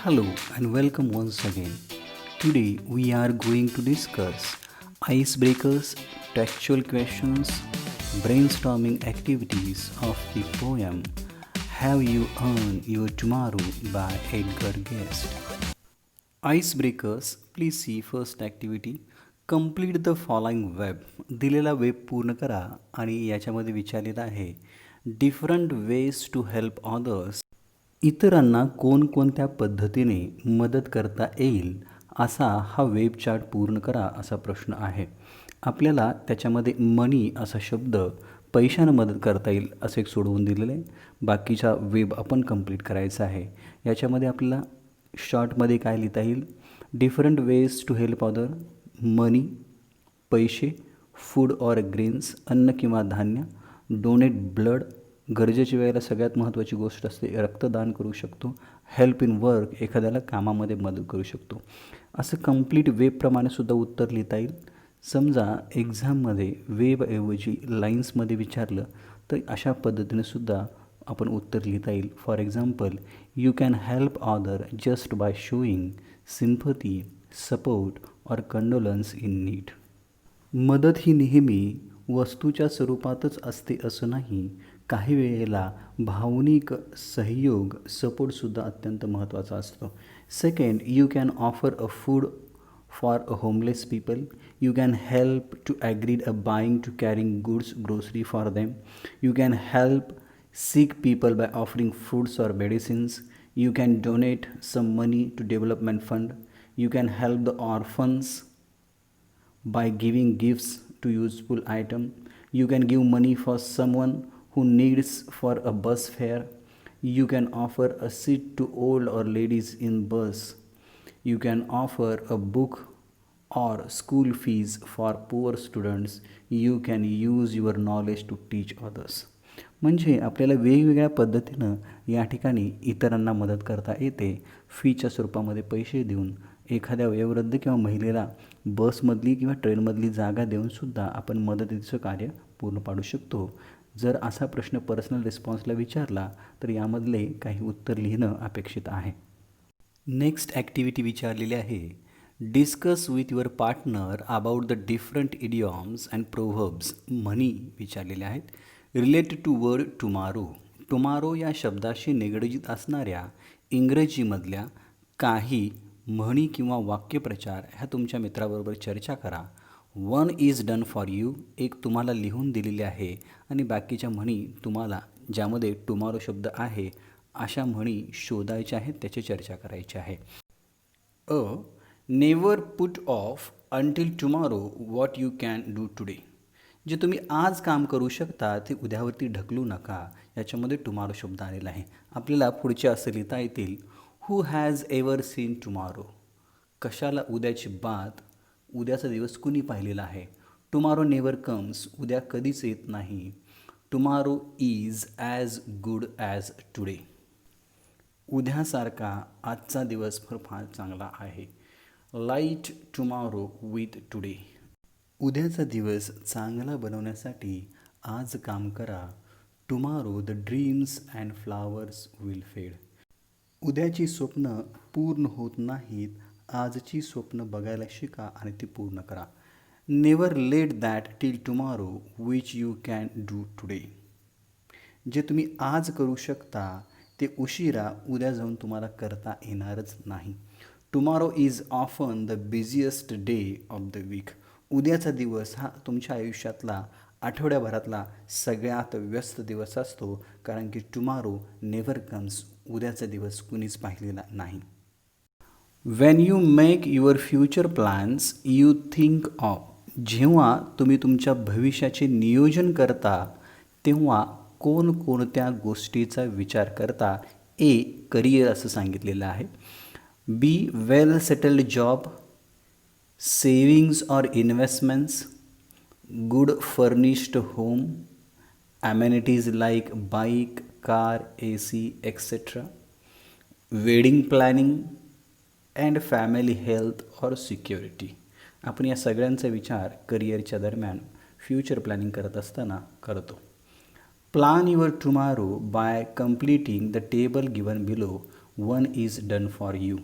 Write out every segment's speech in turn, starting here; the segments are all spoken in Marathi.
Hello and welcome once again. Today we are going to discuss icebreakers, textual questions, brainstorming activities of the poem Have You Earned Your Tomorrow by Edgar Guest. Icebreakers, please see first activity. Complete the following web. दिलेला वेब पूर्ण करा आणि याच्यामध्ये विचारलेलं आहे different ways to help others. इतरांना कोणकोणत्या पद्धतीने मदत करता येईल असा हा वेब चार्ट पूर्ण करा असा प्रश्न आहे. आपल्याला त्याच्यामध्ये मनी असा शब्द पैशानं मदत करता येईल असं एक सोडवून दिलेलं आहे. बाकीचा वेब आपण कंप्लीट करायचा आहे. याच्यामध्ये आपल्याला शॉर्टमध्ये काय लिहिता येईल? Different ways to help other, money पैसे, फूड ऑर ग्रेन्स अन्न किंवा धान्य, डोनेट ब्लड गरजेच्या वेळेला सगळ्यात महत्त्वाची गोष्ट असते रक्तदान करू शकतो, हेल्प इन वर्क एखाद्याला कामामध्ये मदत करू शकतो. असं कंप्लीट वेबप्रमाणे सुद्धा उत्तर लिहिता येईल. समजा एक्झाममध्ये वेबऐवजी लाईन्समध्ये विचारलं तर अशा पद्धतीने सुद्धा आपण उत्तर लिहिता येईल. For example, you can help other just by showing sympathy, support or condolence in need. मदत ही नेहमी वस्तूच्या स्वरूपातच असते असं नाही. काही वेळेला भावनिक सहयोग सपोर्टसुद्धा अत्यंत महत्त्वाचा असतो. Second, you can offer a food for a homeless people. You can help to agreed a buying to carrying goods grocery for them. You can help sick people by offering foods or medicines. You can donate some money to development fund. You can help the orphans by giving gifts to useful item. You can give money for someone who needs for a bus fare. You can offer a seat to old or ladies in bus. You can offer a book or school fees for poor students. You can use your knowledge to teach others. म्हणजे आपल्याला वेगवेगळ्या पद्धतीनं या ठिकाणी इतरांना मदत करता येते. फीच्या स्वरूपामध्ये पैसे देऊन, एखाद्या वयोवृद्ध किंवा महिलेला बसमधली किंवा ट्रेनमधली जागा देऊनसुद्धा आपण मदतीचं कार्य पूर्ण पाडू शकतो. जर असा प्रश्न पर्सनल रिस्पॉन्सला विचारला तर यामधले काही उत्तर लिहिणं अपेक्षित आहे. नेक्स्ट ॲक्टिव्हिटी विचारलेली आहे, discuss with your partner about the different idioms and proverbs. म्हणी विचारलेले आहेत related to word tomorrow. Tomorrow या शब्दाशी निगडित असणाऱ्या इंग्रजीमधल्या काही म्हणी किंवा वाक्यप्रचार ह्या तुमच्या मित्राबरोबर चर्चा करा. One is done for you एक तुम्हाला लिहून दिलेली आहे आणि बाकीच्या म्हणी तुम्हाला ज्यामध्ये टुमारो शब्द आहे अशा म्हणी शोधायच्या आहेत, त्याची चर्चा करायची आहे. A never put off until tomorrow what you can do today. जे तुम्ही आज काम करू शकता ते उद्यावरती ढकलू नका. याच्यामध्ये टुमारो शब्द आलेला आहे. आपल्याला पुढचे असं लिहिता येतील, who has ever seen tomorrow. कशाला उद्याची बात, उद्याचा दिवस कुणी पाहिलेला आहे. टुमारो नेवर कम्स उद्या कधीच येत नाही. Tomorrow is as good as today. उद्यासारखा आजचा दिवस फार चांगला आहे. Light tomorrow with today. उद्याचा दिवस चांगला बनवण्यासाठी आज काम करा. Tomorrow the dreams and flowers will fade. उद्याची स्वप्न पूर्ण होत नाहीत, आजची स्वप्न बघायला शिका आणि ती पूर्ण करा. Never let that till tomorrow which you can do today. जे तुम्ही आज करू शकता ते उशिरा उद्या जाऊन तुम्हाला करता येणारच नाही. Tomorrow is often the busiest day of the week. उद्याचा दिवस हा तुमच्या आयुष्यातला आठवड्याभरातला सगळ्यात व्यस्त दिवस असतो, कारण की टुमारो नेव्हर कम्स उद्याचा दिवस कुणीच पाहिलेला नाही. Wien you make your future plans you think of. जेव्हा तुम्ही तुमच्या भविष्याचे नियोजन करता तेव्हा कोणकोणत्या गोष्टीचा विचार करता. ए करिअर असं सांगितलेलं आहे. Be well settled job, savings और investments, good furnished home, amenities like bike, car, AC, etc., wedding planning and family health or security. आपण या सगळ्यांचा विचार करिअरच्या दरम्यान फ्युचर प्लॅनिंग करत असताना करतो. Plan your tomorrow by completing the table given below. One is done for you.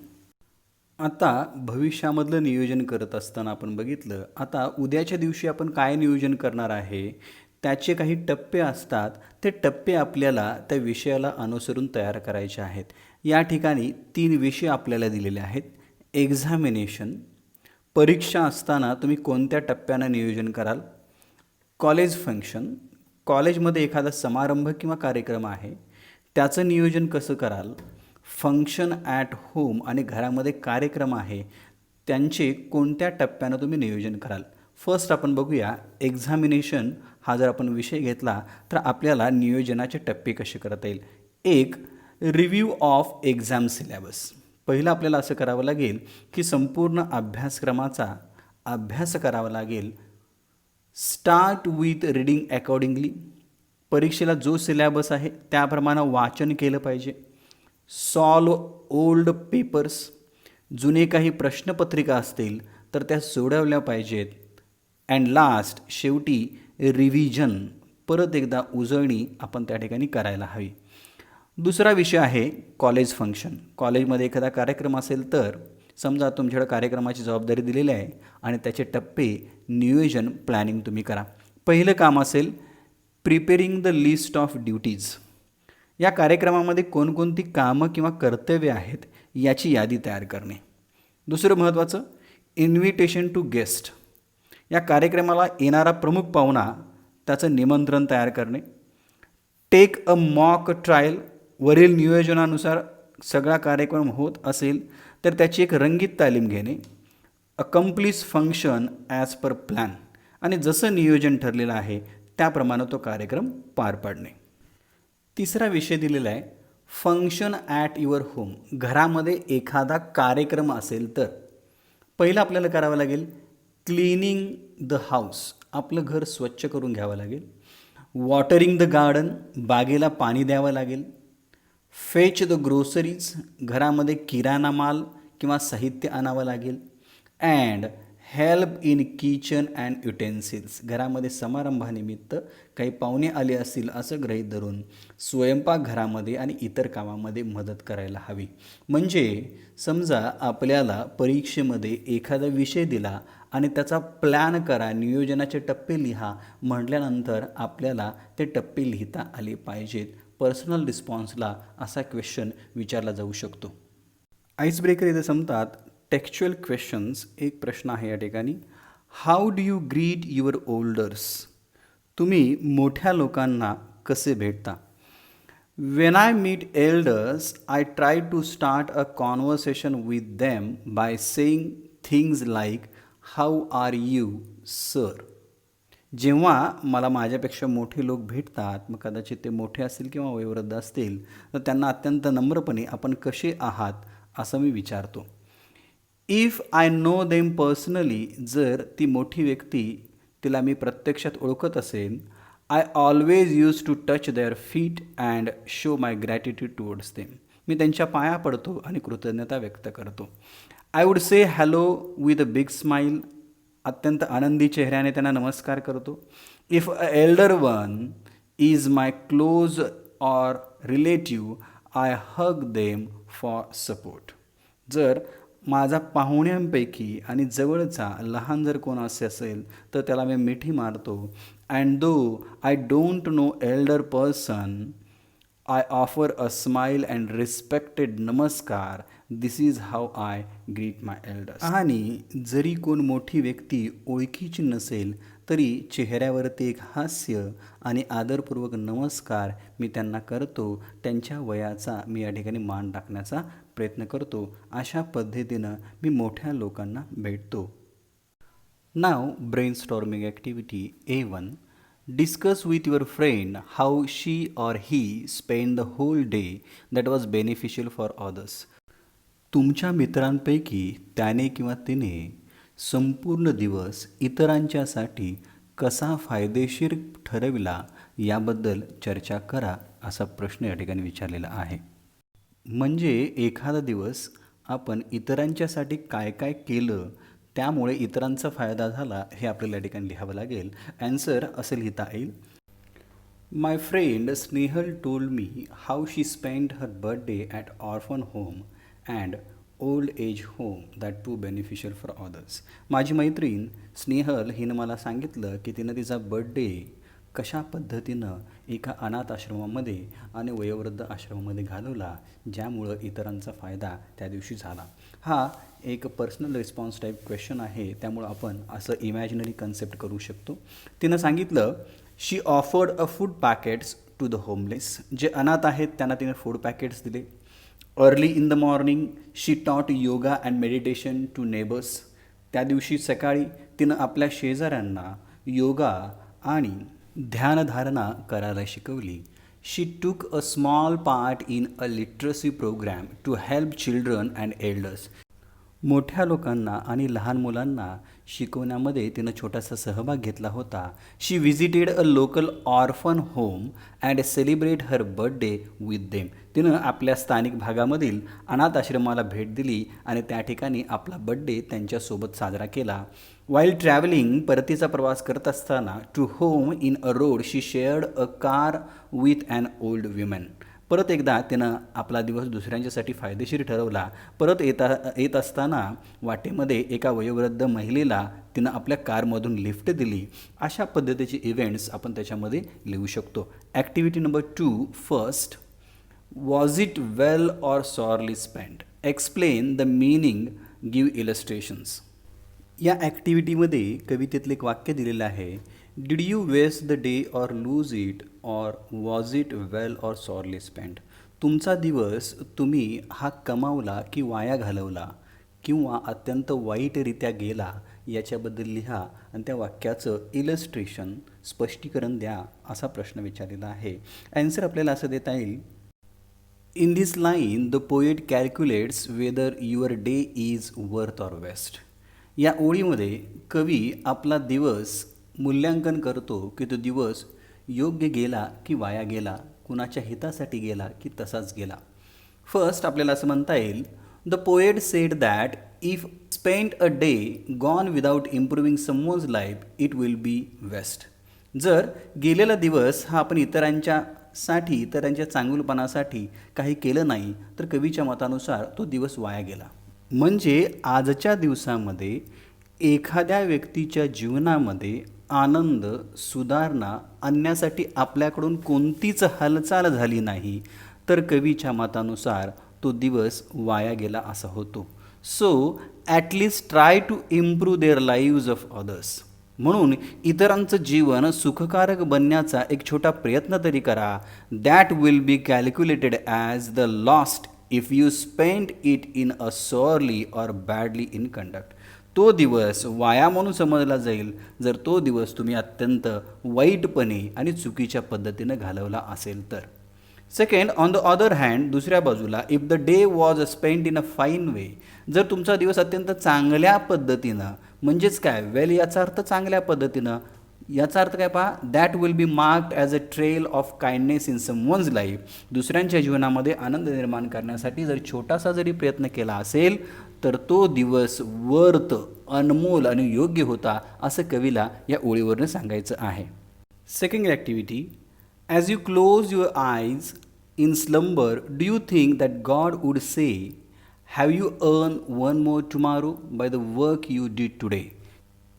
आता भविष्यामधलं नियोजन करत असताना आपण बघितलं, आता उद्याच्या दिवशी आपण काय नियोजन करणार आहे त्याचे काही टप्पे असतात. ते टप्पे आपल्याला त्या विषयाला अनुसरून तयार करायचे आहेत. या ठिकाणी 3 विषय आपल्याला दिलेले आहेत. एक्झामिनेशन, परीक्षा असताना तुम्ही कोणत्या टप्प्यानं नियोजन कराल. कॉलेज फंक्शन, कॉलेजमध्ये एखादा समारंभ किंवा कार्यक्रम आहे त्याचं नियोजन कसं कराल. फंक्शन ॲट होम आणि घरामध्ये कार्यक्रम आहे त्यांचे कोणत्या टप्प्यानं तुम्ही नियोजन कराल. फर्स्ट आपण बघूया एक्झामिनेशन हा जर आपण विषय घेतला तर आपल्याला नियोजनाचे टप्पे कसे करता येईल. एक, रिव्ह्यू ऑफ एक्झाम सिलेबस. पहिलं आपल्याला असं करावं लागेल की संपूर्ण अभ्यासक्रमाचा अभ्यास करावा लागेल. Start with reading accordingly. परीक्षेला जो सिलेबस आहे त्याप्रमाणे वाचन केलं पाहिजे. Solve old papers. जुने काही प्रश्नपत्रिका असतील तर त्या सोडवल्या पाहिजेत. अँड लास्ट, शेवटी रिव्हिजन, परत एकदा उजळणी आपण त्या ठिकाणी करायला हवी. दुसरा विषय आहे कॉलेज फंक्शन. कॉलेजमध्ये एखादा कार्यक्रम असेल तर समजा तुमच्याकडे कार्यक्रमाची जबाबदारी दिलेली आहे आणि त्याचे टप्पे नियोजन प्लॅनिंग तुम्ही करा. पहिलं काम असेल preparing the list of duties. या कार्यक्रमामध्ये कोणकोणती कामं किंवा कर्तव्य आहेत याची यादी तयार करणे. दुसरं महत्त्वाचं इन्व्हिटेशन टू गेस्ट. या कार्यक्रमाला येणारा प्रमुख पाहुणा त्याचं निमंत्रण तयार करणे. Take a mock trial. वरील नियोजनानुसार सगळा कार्यक्रम होत असेल तर त्याची एक रंगीत तालीम घेणे. Accomplish function as per plan. आणि जसं नियोजन ठरलेलं आहे त्याप्रमाणे तो कार्यक्रम पार पाडणे. तिसरा विषय दिलेला आहे फंक्शन ॲट युअर होम. घरामध्ये एखादा कार्यक्रम असेल तर पहिलं आपल्याला करावं लागेल क्लिनिंग द हाऊस. आपलं घर स्वच्छ करून घ्यावं लागेल. Watering the garden. बागेला पाणी द्यावं लागेल. Fetch the groceries. घरामध्ये किराणा माल किंवा साहित्य आणावं लागेल. And help in kitchen and utensils. घरामध्ये समारंभानिमित्त काही पाहुणे आले असतील असं गृहीत धरून स्वयंपाकघरामध्ये आणि इतर कामामध्ये मदत करायला हवी. म्हणजे समजा आपल्याला परीक्षेमध्ये एखादा विषय दिला आणि त्याचा प्लॅन करा, नियोजनाचे टप्पे लिहा म्हटल्यानंतर आपल्याला ते टप्पे लिहिता आले पाहिजेत. पर्सनल रिस्पॉन्सला असा क्वेश्चन विचारला जाऊ शकतो. आईस ब्रेकर इथे संपतात. Textual questions. एक प्रश्न आहे या ठिकाणी, how do you greet your olders. तुम्ही मोठ्या लोकांना कसे भेटता. When I meet elders I try to start a conversation with them by saying things like how are you sir. जेव्हा मला माझ्यापेक्षा मोठे लोक भेटतात, मग कदाचित ते मोठे असतील किंवा वयोवृद्ध असतील तर त्यांना अत्यंत नम्रपणे आपण कसे आहात असं मी विचारतो. If I know them personally. जर ती मोठी व्यक्ती तिला मी प्रत्यक्षात ओळखत असेल, I always use to touch their feet and show my gratitude towards them. मी त्यांच्या पाया पडतो आणि कृतज्ञता व्यक्त करतो. I would say hello with a big smile. अत्यंत आनंदी चेहऱ्याने त्यांना नमस्कार करतो. If a elder one is my close or relative I hug them for support. जर माझा पाहुण्यांपैकी आणि जवळचा लहान जर कोण असे असेल तर त्याला मी मिठी मारतो. And though I don't know elder person I offer a smile and respected नमस्कार. This is how I greet my elders. आणि जरी कोण मोठी व्यक्ती ओळखीची नसेल तरी चेहऱ्यावरती एक हास्य आणि आदरपूर्वक नमस्कार मी त्यांना करतो. त्यांच्या वयाचा मी या ठिकाणी मान टाकण्याचा प्रयत्न करतो. अशा पद्धतीनं मी मोठ्या लोकांना भेटतो. नाव brainstorming activity A1. Discuss with your friend how she or he spend the whole day that was beneficial for others. तुमच्या मित्रांपैकी त्याने किंवा तिने संपूर्ण दिवस इतरांच्यासाठी कसा फायदेशीर ठरविला याबद्दल चर्चा करा असा प्रश्न या ठिकाणी विचारलेला आहे. म्हणजे एखादा दिवस आपण इतरांच्यासाठी काय काय केलं त्यामुळे इतरांचा फायदा झाला हे आपल्याला या ठिकाणी लिहावं लागेल. ॲन्सर असं लिहिता येईल, My friend Snehal told me how she spent her birthday at orphan home and old age home that too beneficial for others. माझी मैत्रीण स्नेहल हिनं मला सांगितलं की तिनं तिचा बर्थडे कशा पद्धतीनं एका अनाथ आश्रमामध्ये आणि वयोवृद्ध आश्रमामध्ये घालवला ज्यामुळं इतरांचा फायदा त्या दिवशी झाला. हा एक पर्सनल रिस्पॉन्स टाईप क्वेश्चन आहे, त्यामुळं आपण असं इमॅजिनरी कन्सेप्ट करू शकतो. तिनं सांगितलं she offered a food packets to the homeless. जे अनाथ आहेत त्यांना तिने फूड पॅकेट्स दिले. Early in the morning she taught yoga and meditation to neighbours. त्या दिवशी सकाळी तिनं आपल्या शेजाऱ्यांना योगा आणि ध्यानधारणा करायला शिकवली. She took a small part in a literacy programme to help children and elders. मोठ्या लोकांना आणि लहान मुलांना शिकवण्यामध्ये तिनं छोटासा सहभाग घेतला होता. She visited a local orphan home and celebrate her birthday with them. तिनं आपल्या स्थानिक भागामधील अनाथ आश्रमाला भेट दिली आणि त्या ठिकाणी आपला बर्थडे त्यांच्यासोबत साजरा केला. वाईल ट्रॅव्हलिंग, परतीचा प्रवास करत असताना to home in a road she shared a car with an old women. परत एकदा तिनं आपला दिवस दुसऱ्यांच्यासाठी फायदेशीर ठरवला. परत येत असताना वाटेमध्ये एका वयोवृद्ध महिलेला तिनं आपल्या कारमधून लिफ्ट दिली. अशा पद्धतीचे इव्हेंट्स आपण त्याच्यामध्ये लिहू शकतो. Activity number 2, first, was it well or sorely spend? Explain the meaning, give illustrations. या ॲक्टिव्हिटीमध्ये कवितेतलं एक वाक्य दिलेलं आहे. Did you waste the day or lose it or was it well or sorely spend? तुमचा दिवस तुम्ही हा कमावला की वाया घालवला किंवा अत्यंत वाईटरित्या गेला याच्याबद्दल लिहा आणि त्या वाक्याचं इलस्ट्रेशन, स्पष्टीकरण द्या असा प्रश्न विचारलेला आहे. ॲन्सर आपल्याला असं देता येईल. In this line, the poet calculates whether your day is worth or waste. या ओळीमध्ये कवी आपला दिवस मूल्यांकन करतो की तो दिवस योग्य गेला की वाया गेला, कुणाच्या हितासाठी गेला की तसाच गेला. फर्स्ट आपल्याला असं म्हणता येईल, the poet said that if spend a day gone without improving someone's life it will be waste. जर गेलेला दिवस हा आपण इतरांच्या चांगुलपणासाठी काही केलं नाही तर कवीच्या मतानुसार तो दिवस वाया गेला. म्हणजे आजच्या दिवसामध्ये एखाद्या व्यक्तीच्या जीवनामध्ये आनंद, सुधारणा आणण्यासाठी आपल्याकडून कोणतीच हालचाल झाली नाही तर कवीच्या मतानुसार तो दिवस वाया गेला असा होतो. So at least try to improve their lives of others. म्हणून इतरांचं जीवन सुखकारक बनण्याचा एक छोटा प्रयत्न तरी करा. That will be calculated as the lost if you spend it in a sorely or badly in conduct. तो दिवस वाया म्हणून समजला जाईल जर तो दिवस तुम्ही अत्यंत वाईटपणे आणि चुकीच्या पद्धतीनं घालवला असेल तर. Second, on the other hand, दुसऱ्या बाजूला, if the day was spend in a fine way. जर तुमचा दिवस अत्यंत चांगल्या पद्धतीनं, म्हणजेच काय, वेल याचा अर्थ चांगल्या पद्धतीनं, याचा अर्थ काय पहा, that will B marked as a trail of kindness in someone's life. दुसऱ्यांच्या जीवनामध्ये आनंद निर्माण करण्यासाठी जर छोटासा जरी प्रयत्न केला असेल तर तो दिवस वर्थ, अनमोल आणि योग्य होता असं कवीला या ओळीवरनं सांगायचं आहे. Second activity, as you close your eyes in slumber do you think that God would say have you earn one more tomorrow by the work you did today?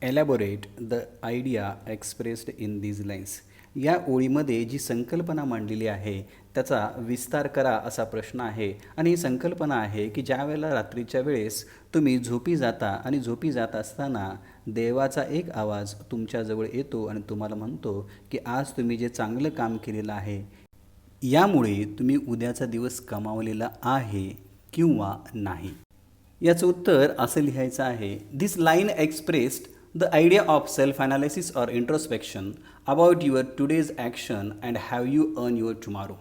Elaborate the idea expressed in these lines. या ओळीमध्ये जी संकल्पना मांडलेली आहे त्याचा विस्तार करा असा प्रश्न आहे. आणि ही संकल्पना आहे की ज्या वेळेला रात्रीच्या वेळेस तुम्ही झोपी जाता आणि झोपी जात असताना देवाचा एक आवाज तुमच्याजवळ येतो आणि तुम्हाला म्हणतो की आज तुम्ही जे चांगलं काम केलेलं आहे यामुळे तुम्ही उद्याचा दिवस कमावलेला आहे किंवा नाही. याचं उत्तर असं लिहायचं आहे, this line expressed the idea of self analysis or introspection about your today's action and have you earn your tomorrow.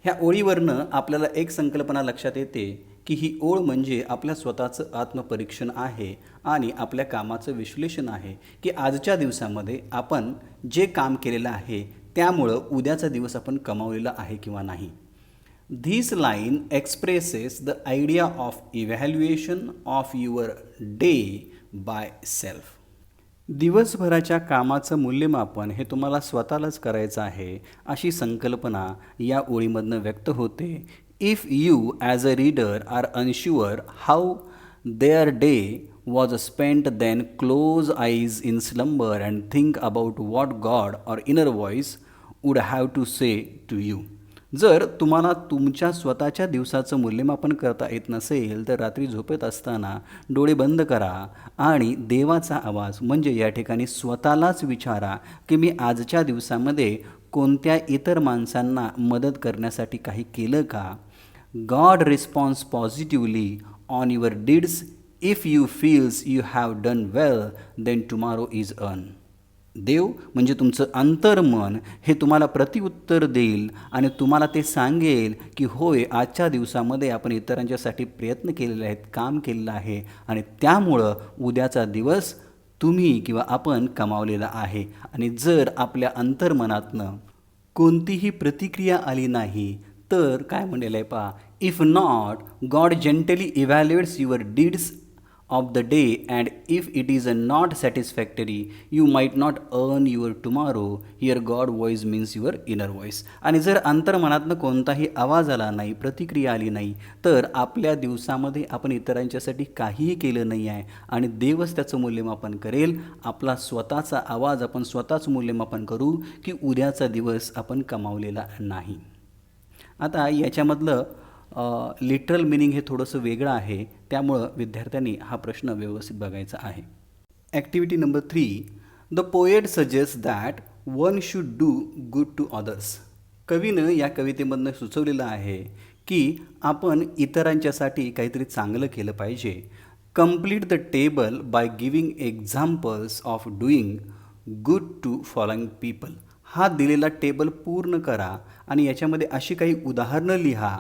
ह्या ओळीवरनं आपल्याला एक संकल्पना लक्षात येते की ही ओळ म्हणजे आपल्या स्वतःचं आत्मपरीक्षण आहे आणि आपल्या कामाचं विश्लेषण आहे की आजच्या दिवसामध्ये आपण जे काम केलेलं आहे त्यामुळं उद्याचा दिवस आपण कमावलेला आहे किंवा नाही. This line expresses the idea of evaluation of your day by self. दिवसभराच्या कामाचं मूल्यमापन हे तुम्हाला स्वतःलाच करायचं आहे अशी संकल्पना या ओळीमधनं व्यक्त होते. If you as a reader are unsure how their day was spent then close eyes in slumber and think about what God or inner voice would have to say to you. जर तुम्हाला तुमच्या स्वतःच्या दिवसाचं मूल्यमापन करता येत नसेल तर रात्री झोपेत असताना डोळे बंद करा आणि देवाचा आवाज म्हणजे या ठिकाणी स्वतःलाच विचारा की मी आजच्या दिवसामध्ये कोणत्या इतर माणसांना मदत करण्यासाठी काही केलं का. God response positively on your deeds. If you feels you have done well then tomorrow is earn. देव म्हणजे तुमचं अंतर्मन हे तुम्हाला प्रतिउत्तर देईल आणि तुम्हाला ते सांगेल की होय आजच्या दिवसामध्ये आपण इतरांच्यासाठी प्रयत्न केलेले आहेत, काम केलेलं आहे आणि त्यामुळं उद्याचा दिवस तुम्ही किंवा आपण कमावलेला आहे. आणि जर आपल्या अंतर्मनातनं कोणतीही प्रतिक्रिया आली नाही तर काय म्हणलेलं आहे पहा, if not God gently evaluates your deeds of the day and if it is not satisfactory you might not earn your tomorrow. Here God voice means your inner voice. आणि जर अंतर्मनातनं कोणताही आवाज आला नाही, प्रतिक्रिया आली नाही तर आपल्या दिवसामध्ये आपण इतरांच्यासाठी काहीही केलं नाही आहे आणि देवच त्याचं मूल्यमापन करेल. आपला स्वतःचा आवाज आपण स्वतःच मूल्यमापन करू की उद्याचा दिवस आपण कमावलेला नाही. आता याच्यामधलं लिटरल मिनिंग हे थोडंसं वेगळं आहे त्यामुळं विद्यार्थ्यांनी हा प्रश्न व्यवस्थित बघायचा आहे. Activity number 3. The poet suggest that one should do good to others. कवीनं या कवितेमधनं सुचवलेलं आहे की आपण इतरांच्यासाठी काहीतरी चांगलं केलं पाहिजे. Complete the table by giving examples of doing good to following people. हा दिलेला टेबल पूर्ण करा आणि याच्यामध्ये अशी काही उदाहरणं लिहा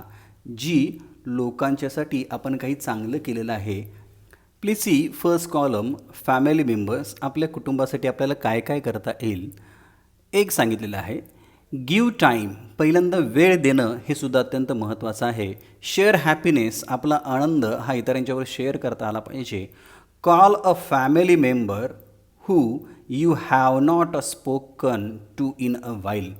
जी लोकांच्यासाठी आपण काही चांगलं केलेलं आहे. Please see first column family members. आपल्या कुटुंबासाठी आपल्याला काय काय करता येईल. एक सांगितलेलं आहे गिव टाईम. पहिल्यांदा वेळ देणं हे सुद्धा अत्यंत महत्त्वाचं आहे. Share happiness. आपला आनंद हा इतरांच्यावर शेअर करता आला पाहिजे. Call a family member who you have not spoken to in a while.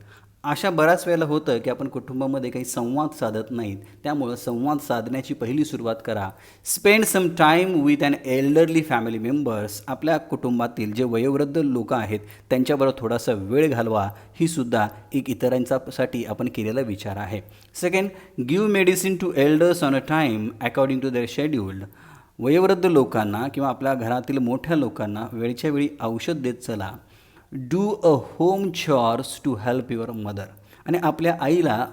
अशा बऱ्याच वेळेला होतं की आपण कुटुंबामध्ये काही संवाद साधत नाहीत त्यामुळं संवाद साधण्याची पहिली सुरुवात करा. Spend some time with an elderly family members. आपल्या कुटुंबातील जे वयोवृद्ध लोक आहेत त्यांच्याबरोबर थोडासा वेळ घालवा. ही सुद्धा एक इतरांच्यासाठी आपण केलेला विचार आहे. Second, give medicine to elders on a time according to their scheduled. वयोवृद्ध लोकांना किंवा आपल्या घरातील मोठ्या लोकांना वेळच्या वेळी औषध देत चला. Do a home chores to help your mother. आणि आपल्या आईला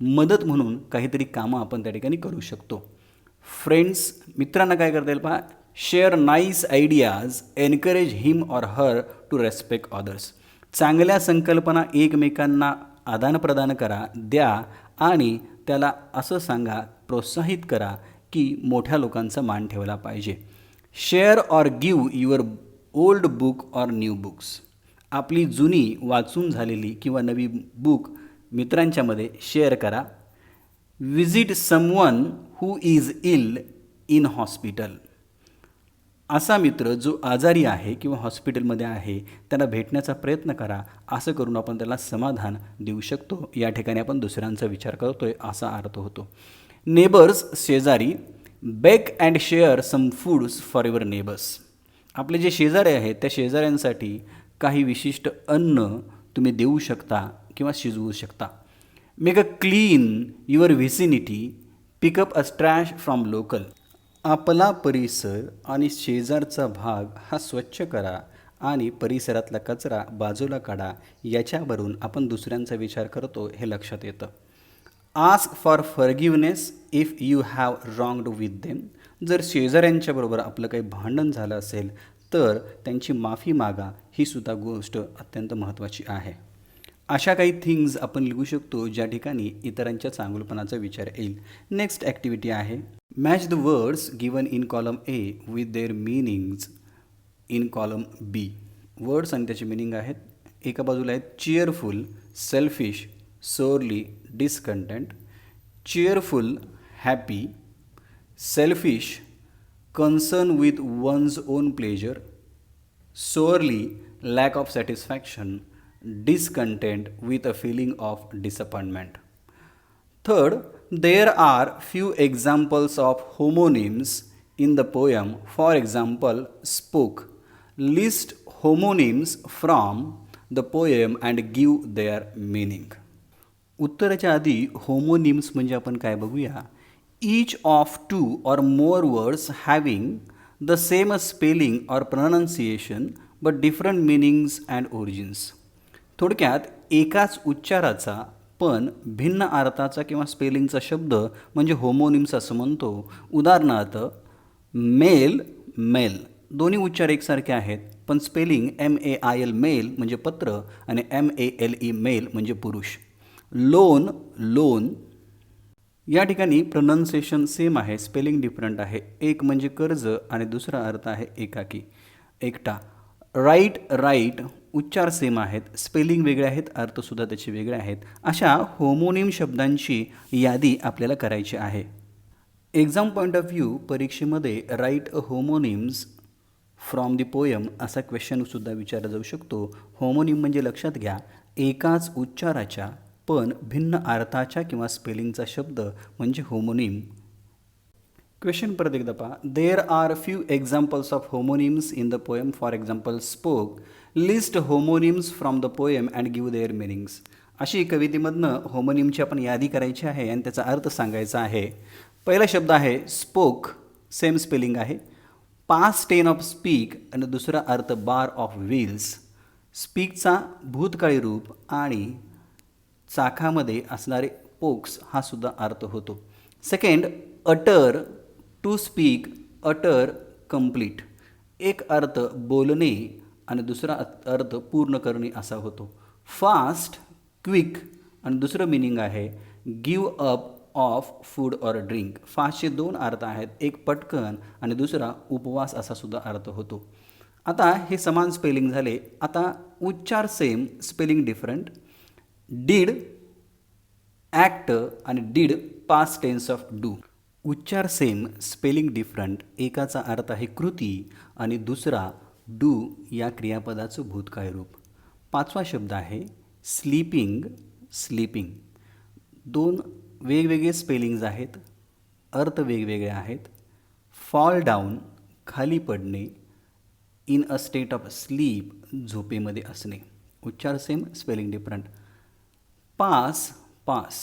मदत म्हणून काहीतरी कामं आपण त्या ठिकाणी करू शकतो. फ्रेंड्स, मित्रांना काय करता येईल पहा, share nice ideas, encourage him or her to respect others. चांगल्या संकल्पना एकमेकांना आदानप्रदान करा, द्या आणि त्याला असं सांगा, प्रोत्साहित करा की मोठ्या लोकांचा मान ठेवला पाहिजे. Share or give your old book or new books. आपली जुनी वाचून झालेली किंवा नवी बुक मित्रांच्यामध्ये शेअर करा. Visit someone who is ill in hospital. असा मित्र जो आजारी आहे किंवा हॉस्पिटलमध्ये आहे त्याला भेटण्याचा प्रयत्न करा. असं करून आपण त्याला समाधान देऊ शकतो. या ठिकाणी आपण दुसऱ्यांचा विचार करतोय असा अर्थ होतो. नेबर्स, शेजारी. Bake and share some foods for your neighbours. आपले जे शेजारी आहेत त्या शेजाऱ्यांसाठी काही विशिष्ट अन्न तुम्ही देऊ शकता किंवा शिजवू शकता. Make a clean your vicinity. Pick up a trash from local. आपला परिसर आणि शेजारचा भाग हा स्वच्छ करा आणि परिसरातला कचरा बाजूला काढा. याच्यावरून आपण दुसऱ्यांचा विचार करतो हे लक्षात येतं. Ask for forgiveness if you have wronged with them. जर शेजाऱ्यांच्याबरोबर आपलं काही भांडण झालं असेल तर त्यांची माफी मागा. ही सुद्धा गोष्ट अत्यंत महत्त्वाची आहे. अशा काही थिंग्ज आपण लिहू शकतो ज्या ठिकाणी इतरांच्या चांगुलपणाचा विचार येईल. नेक्स्ट ॲक्टिव्हिटी आहे match the words given in column A with their meanings in column B. Words आणि त्याचे मिनिंग आहेत. एका बाजूला आहेत cheerful, selfish, sorely, discontent. Cheerful, happy. Selfish, concern with one's own pleasure. sorely, lack of satisfaction, discontent with a feeling of disappointment. Third, there are few examples of homonyms in the poem. For example, spoke. List homonyms from the poem and give their meaning. उत्तराच्या आधी होमोनिम्स म्हणजे आपण काय बघूया. Each of to or more words having the same spelling or pronunciation but different meanings and origins. थोडक्यात एकाच उच्चाराचा पण भिन्न अर्थाचा किंवा स्पेलिंगचा शब्द म्हणजे होमोनिम्स असं म्हणतो. उदाहरणार्थ मेल, मेल दोन्ही उच्चार एकसारखे आहेत पण स्पेलिंग MEIL मेल म्हणजे पत्र आणि MALE मेल म्हणजे पुरुष. लोन, लोन या ठिकाणी प्रोनाऊन्सिएशन सेम आहे, स्पेलिंग डिफरंट आहे. एक म्हणजे कर्ज आणि दुसरा अर्थ आहे एकाकी, एकटा. राईट, राईट उच्चार सेम आहेत, स्पेलिंग वेगळे आहेत, अर्थसुद्धा त्याचे वेगळे आहेत. अशा होमोनिम शब्दांची यादी आपल्याला करायची आहे. एक्झाम पॉईंट ऑफ व्ह्यू परीक्षेमध्ये right a homonyms from the poem असा क्वेश्चनसुद्धा विचारला जाऊ शकतो. होमोनिम म्हणजे लक्षात घ्या एकाच उच्चाराच्या पण भिन्न अर्थाच्या किंवा स्पेलिंगचा शब्द म्हणजे होमोनिम. क्वेश्चन परत एकदा पहा. There are few examples of homonyms in the poem. For example spoke. List homonyms from the poem and give their meanings. अशी कवितेमधनं होमोनिमची आपण यादी करायची आहे आणि त्याचा अर्थ सांगायचा आहे. पहिला शब्द आहे स्पोक, सेम स्पेलिंग आहे. पास्ट टेन ऑफ स्पीक आणि दुसरा अर्थ बार ऑफ व्हील्स. स्पीकचा भूतकाळी रूप आणि चाकामध्ये असणारे पोक्स हा सुद्धा अर्थ होतो. Second utter, to speak, utter, complete. एक अर्थ बोलणे आणि दुसरा अर्थ पूर्ण करणे असा होतो. फास्ट, क्विक आणि दुसरं मिनिंग आहे give up of food or drink. फास्टचे दोन अर्थ आहेत, एक पटकन आणि दुसरा उपवास असा सुद्धा अर्थ होतो. आता हे समान स्पेलिंग झाले. आता उच्चार same, spelling different. Deed, act आणि deed past tense of do. उच्चार सेम, स्पेलिंग डिफरंट. एकाचा अर्थ आहे कृती आणि दुसरा डू या क्रियापदाचं भूतकाळ रूप. पाचवा शब्द आहे स्लीपिंग, स्लीपिंग. दोन वेगवेगळे स्पेलिंग्ज आहेत, अर्थ वेगवेगळे आहेत. फॉल डाऊन, खाली पडणे. In a state of sleep, झोपेमध्ये असणे. उच्चार same, spelling different. Pass, pass.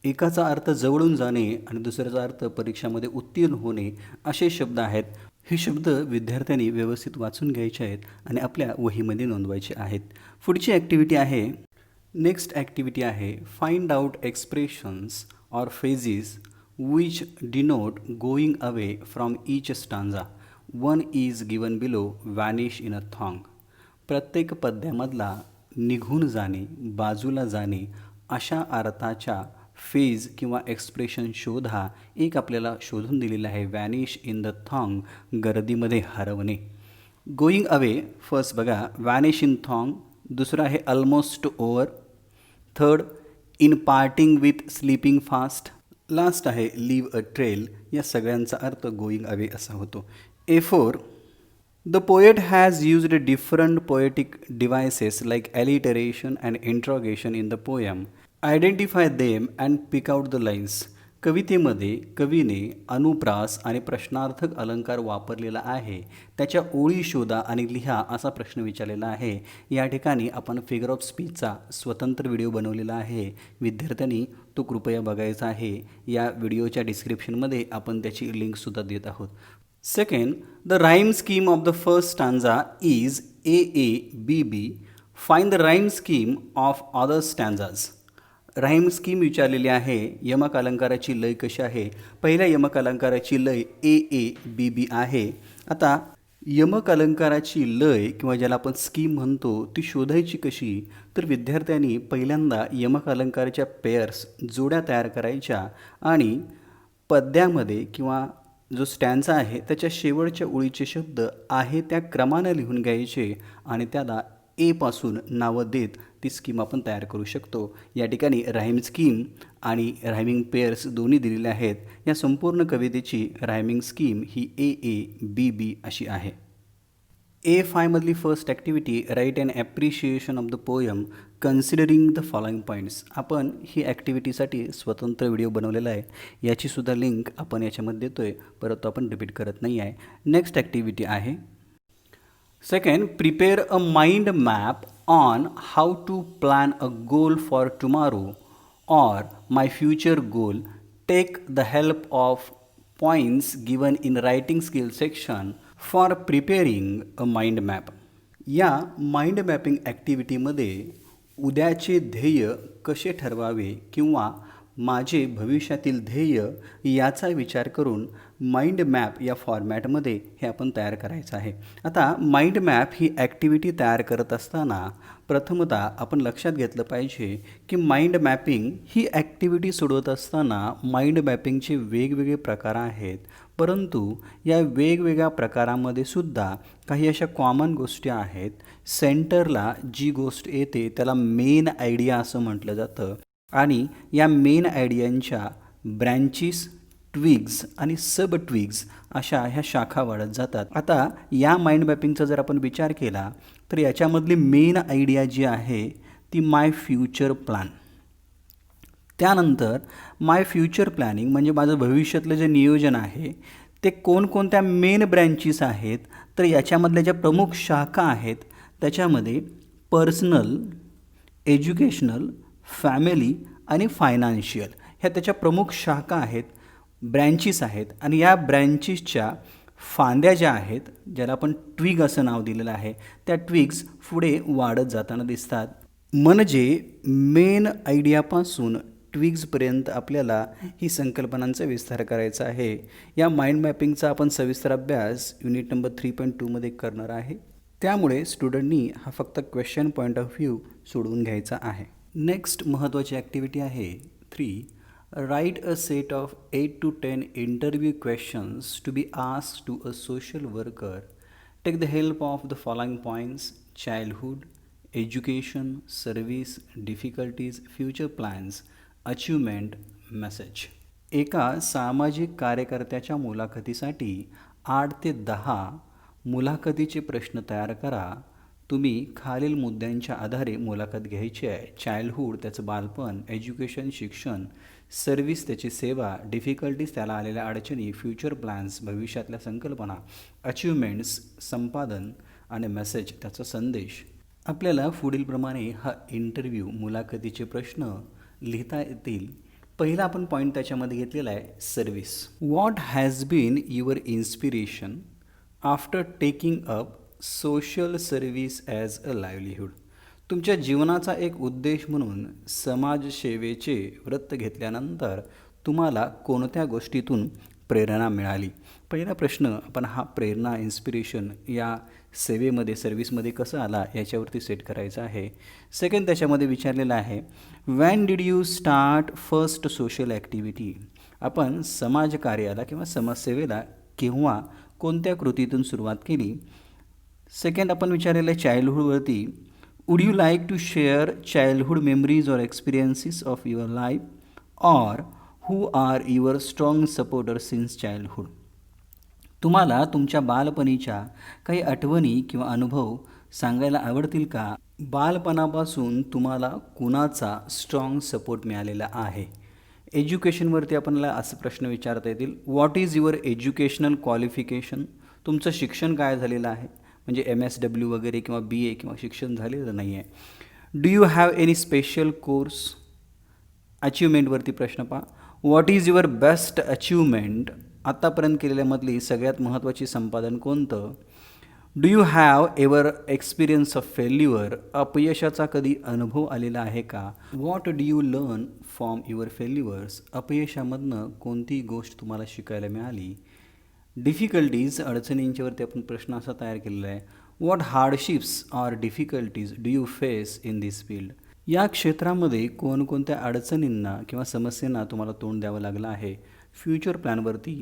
एकाचा अर्थ जवळून जाणे आणि दुसऱ्याचा अर्थ परीक्षामध्ये उत्तीर्ण होणे असे शब्द आहेत. हे शब्द विद्यार्थ्यांनी व्यवस्थित वाचून घ्यायचे आहेत आणि आपल्या वहीमध्ये नोंदवायचे आहेत. पुढची ॲक्टिव्हिटी आहे, नेक्स्ट ॲक्टिव्हिटी आहे find out expressions or phrases which denote going away from each stanza. One is given below, vanish in a throng. प्रत्येक पद्यामधला निघून जाणे, बाजूला जाणे अशा अर्थाच्या फेज किंवा एक्सप्रेशन शोधा. एक आपल्याला शोधून दिलेलं आहे वॅनिश इन द थॉंग, गर्दीमध्ये हरवणे. गोईंग अवे फर्स्ट बघा, वॅनिश इन थॉंग. दुसरं आहे almost over. Third in parting with sleeping fast. Last आहे लीव अ ट्रेल. या सगळ्यांचा अर्थ गोईंग अवे असा होतो. A4. The poet has used different poetic devices like alliteration and interrogation in the poem. Identify them and pick out the lines. कवितेमध्ये कवीने अनुप्रास आणि प्रश्नार्थक अलंकार वापरलेला आहे. त्याच्या ओळी शोधा आणि लिहा असा प्रश्न विचारलेला आहे. या ठिकाणी आपण फिगर ऑफ स्पीचचा स्वतंत्र व्हिडिओ बनवलेला आहे. विद्यार्थ्यांनी तो कृपया बघायचा आहे. या व्हिडिओच्या डिस्क्रिप्शनमध्ये आपण त्याची लिंकसुद्धा देत आहोत. Second, the rhyme scheme of the first stanza is AABB. Find the rhyme scheme of other stanzas. Rhyme scheme विचारलेली आहे. यमक अलंकाराची लय कशी आहे? पहिल्या यमक अलंकाराची लय AABB आहे. आता यमक अलंकाराची लय किंवा ज्याला आपण स्कीम म्हणतो ती शोधायची कशी? तर विद्यार्थ्यांनी पहिल्यांदा यमक अलंकाराच्या पेअर्स, जोड्या तयार करायच्या आणि पद्यामध्ये किंवा जो स्टॅन्झा आहे त्याच्या शेवटच्या ओळीचे शब्द आहे त्या क्रमानं लिहून घ्यायचे आणि त्याला एपासून नावं देत ती स्कीम आपण तयार करू शकतो. या ठिकाणी राईम स्कीम आणि रायमिंग पेअर्स दोन्ही दिलेले आहेत. या संपूर्ण कवितेची रायमिंग स्कीम ही AABB अशी आहे. A5 मधली first activity write and appreciation of the poem considering the following points. आपण ही ॲक्टिव्हिटीसाठी स्वतंत्र व्हिडिओ बनवलेला आहे. याचीसुद्धा लिंक आपण याच्यामध्ये देतो आहे, परंतु आपण रिपीट करत नाही आहे. नेक्स्ट ॲक्टिव्हिटी आहे second, prepare a mind map on how to plan a goal for tomorrow or my future goal. Take the help of points given in writing skill section for preparing a mind map. या माइंड मॅपिंग ॲक्टिव्हिटीमध्ये उद्याचे ध्येय कसे ठरवावे किंवा माझे भविष्यातील ध्येय याचा विचार करून माइंड मॅप या फॉर्मॅटमध्ये हे आपण तयार करायचं आहे. आता माइंड मॅप ही ॲक्टिव्हिटी तयार करत असताना प्रथमतः आपण लक्षात घेतलं पाहिजे की माइंड मॅपिंग ही ॲक्टिव्हिटी सोडवत असताना माइंड मॅपिंगचे वेगवेगळे प्रकार आहेत, परंतु या वेगवेगळ्या प्रकारामध्ये सुद्धा काही अशा कॉमन गोष्टी आहेत. सेंटरला जी गोष्ट येते त्याला मेन आयडिया असं म्हटलं जातं आणि या मेन आयडियांच्या ब्रँचेस, ट्विग्स आणि सब ट्विग्स अशा ह्या शाखा वाढत जातात. आता या माइंड मॅपिंगचा जर आपण विचार केला तर याच्यामधली मेन आयडिया जी आहे ती माय फ्युचर प्लॅन. त्यानंतर माय फ्युचर प्लॅनिंग म्हणजे माझं भविष्यातलं जे नियोजन आहे ते कोणकोणत्या मेन ब्रँचेस आहेत, तर याच्यामधल्या ज्या प्रमुख शाखा आहेत त्याच्यामध्ये पर्सनल, एज्युकेशनल, फॅमिली आणि फायनान्शियल ह्या त्याच्या प्रमुख शाखा आहेत, ब्रँचेस आहेत. आणि या ब्रँचेसच्या फांद्या ज्या आहेत, ज्याला आपण ट्विग असं नाव दिलेलं आहे, त्या ट्विग्स पुढे वाढत जाताना दिसतात. म्हणजे मेन आयडियापासून ट्विग्सपर्यंत आपल्याला ही संकल्पनांचा विस्तार करायचा आहे. या माइंड मॅपिंगचा आपण सविस्तर अभ्यास युनिट नंबर 3.2 मध्ये करणार आहे. त्यामुळे स्टुडंटनी हा फक्त क्वेश्चन पॉईंट ऑफ व्ह्यू सोडवून घ्यायचा आहे. नेक्स्ट महत्त्वाची ॲक्टिव्हिटी आहे 3. Write a set of 8 to 10 interview questions to be asked to a social worker. Take the help of the following points: childhood, education, service, difficulties, future plans, achievement, message. एका सामाजिक कार्यकर्त्याच्या मुलाखतीसाठी 8 ते 10 मुलाखतीचे प्रश्न तयार करा. तुम्ही खालील मुद्द्यांच्या आधारे मुलाखत घ्यायची आहे. चाइल्डहूड त्याचं बालपण, एज्युकेशन शिक्षण, सर्व्हिस त्याची सेवा, डिफिकल्टीज त्याला आलेल्या अडचणी, फ्युचर प्लॅन्स भविष्यातल्या संकल्पना, अचिव्हमेंट्स संपादन आणि मेसेज त्याचा संदेश. आपल्याला पुढीलप्रमाणे हा इंटरव्ह्यू मुलाखतीचे प्रश्न लिहिता येतील. पहिला आपण पॉईंट त्याच्यामध्ये घेतलेला आहे service. What has been your inspiration after taking up social service as a livelihood. तुमच्या जीवनाचा एक उद्देश म्हणून समाजसेवेचे व्रत घेतल्यानंतर तुम्हाला कोणत्या गोष्टीतून प्रेरणा मिळाली. पहिला प्रश्न आपण हा प्रेरणा, इन्स्पिरेशन या सेवेमध्ये, सर्व्हिसमध्ये कसं आला याच्यावरती सेट करायचा आहे. सेकंड त्याच्यामध्ये विचारलेलं आहे van did you start first social activity. आपण समाजकार्याला किंवा समाजसेवेला केव्हा, कोणत्या कृतीतून सुरुवात केली. सेकंड आपण विचारलेलं आहे चाइल्डहूडवरती. Would you like to share childhood memories or experiences of your life or who are your strong supporter since childhood. तुम्हाला तुमच्या बालपणीच्या काही आठवणी किंवा अनुभव सांगायला आवडतील का. बालपणापासून तुम्हाला कुणाचा स्ट्रॉंग सपोर्ट मिळालेला आहे. एज्युकेशनवरती आपल्याला असे प्रश्न विचारता येतील. What is your educational qualification. तुमचं शिक्षण काय झालेलं आहे, म्हणजे MSW वगैरे किंवा BA किंवा शिक्षण झालेलं नाही आहे. Do you have any special course. अचिव्हमेंटवरती प्रश्न पहा. What is your best achievement. आत्तापर्यंत केलेल्यामधली सगळ्यात महत्त्वाची संपादन कोणतं. Do you have ever experience of failure. अपयशाचा कधी अनुभव आलेला आहे का. What do you learn from your failures. अपयशामधनं कोणती गोष्ट तुम्हाला शिकायला मिळाली. डिफिकल्टीज, अडचणींच्यावरती आपण प्रश्न असा तयार केलेला आहे. What hardships or difficulties do you face in this field. या क्षेत्रामध्ये कोणकोणत्या अडचणींना किंवा समस्यांना तुम्हाला तोंड द्यावं लागलं आहे. फ्युचर प्लॅनवरती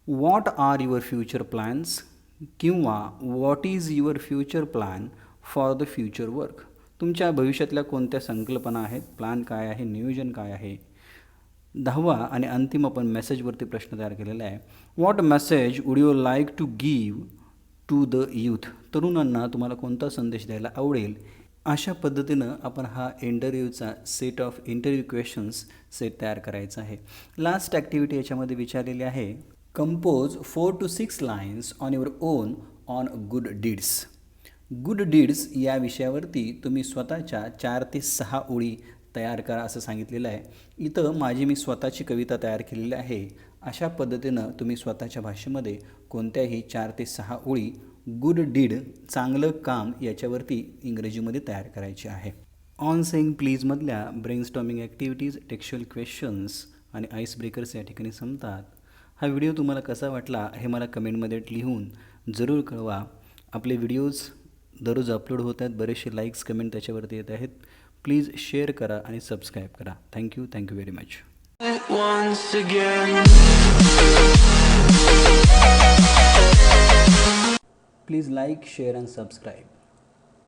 what are your future plans किंवा what is your future plan for the future work. तुमच्या भविष्यातल्या कोणत्या संकल्पना आहेत, प्लॅन काय आहे, नियोजन काय आहे. 10वा आणि अंतिम आपण मेसेजवरती प्रश्न तयार केलेला आहे. What message would you like to give to the youth. तरुणांना तुम्हाला कोणता संदेश द्यायला आवडेल, अशा पद्धतीनं आपण हा इंटरव्ह्यूचा set of interview questions set तयार करायचा आहे. लास्ट ॲक्टिव्हिटी याच्यामध्ये विचारलेली आहे, compose 4 to 6 lines on your own on good deeds. Good deeds या विषयावरती तुम्ही स्वतःच्या 4 ते 6 ओळी तयार करा असं सांगितलेलं आहे. इथं माझी मी स्वतःची कविता तयार केलेली आहे. अशा पद्धतीनं तुम्ही स्वतःच्या भाषेमध्ये कोणत्याही 4 ते 6 ओळी गुड डीड चांगलं काम याच्यावरती इंग्रजीमध्ये तयार करायची आहे. ऑन सेइंग प्लीजमधल्या ब्रेनस्टॉर्मिंग ॲक्टिव्हिटीज, टेक्स्च्युअल क्वेश्चन्स आणि आईस ब्रेकर्स या ठिकाणी संपतात. हा व्हिडिओ तुम्हाला कसा वाटला हे मला कमेंटमध्ये लिहून जरूर कळवा. आपले व्हिडिओज दररोज अपलोड होत आहेत, बरेचसे लाईक्स कमेंट त्याच्यावरती येत आहेत. प्लीज शेअर करा आणि सबस्क्राईब करा. Thank you very much. Once again. Please like, share and subscribe.